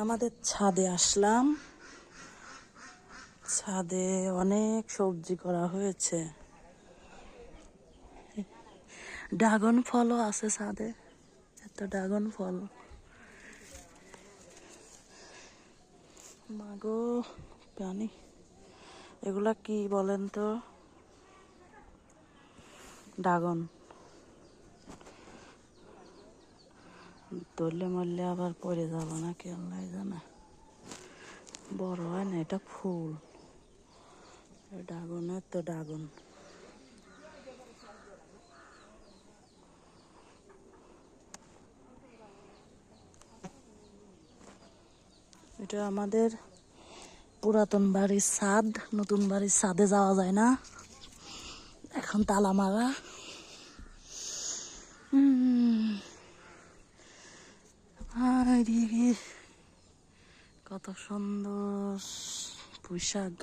আমাদের ছাদে আসলাম। ছাদে অনেক সবজি করা হয়েছে। ড্রাগন ফলও আছে ছাদে, এত ড্রাগন ফল। মাগো প্রাণী, এগুলা কি বলেন তো? ড্রাগন ধরলে মরলে আবার পড়ে যাব নাকি আল্লাহ জানে। বড় হয় না, এটা ফুল। ড্রাগনের তো ড্রাগন। এটা আমাদের পুরাতন বাড়ির ছাদ। নতুন বাড়ির ছাদে যাওয়া যায় না, এখন তালা মারা। কত সুন্দর পুঁইশাক।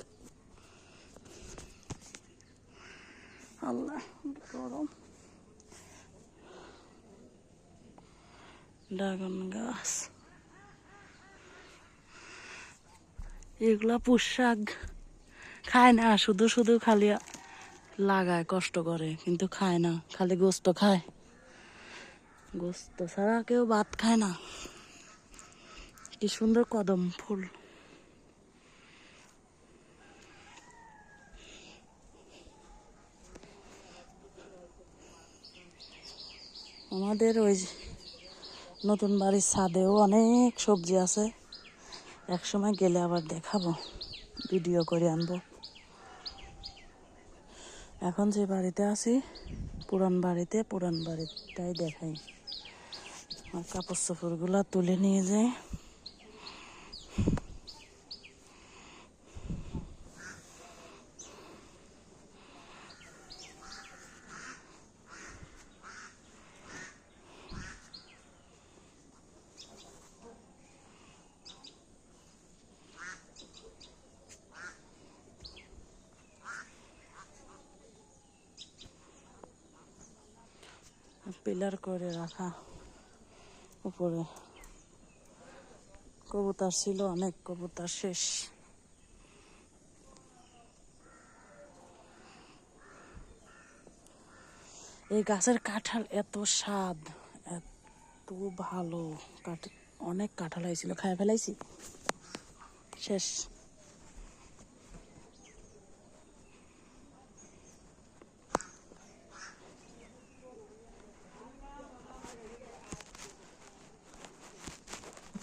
আল্লাহ গরম। ড্রাগন গাছ, এগুলা পুঁইশাক খায় না, শুধু শুধু খালি লাগায়, কষ্ট করে, কিন্তু খায় না, খালি গোস্ত খায়। গোস্ত ছাড়া কেউ ভাত খায় না। কি সুন্দর কদম ফুল। আমাদের ওই নতুন বাড়ির ছাদেও অনেক সবজি আছে। এক সময় গেলে আবার দেখাবো, ভিডিও করে আনবো। এখন যে বাড়িতে আছি পুরান বাড়িটাই দেখাই। আর কাপড় চোপড় গুলা তুলে নিয়ে যাই। পিলার করে রাখা উপরে। কবুতর ছিল অনেক, কবুতর শেষ। এই গাছের কাঁঠাল এত স্বাদ, এত ভালো। অনেক কাঁঠাল হয়েছিল, খাই ফেলাইছি, শেষ।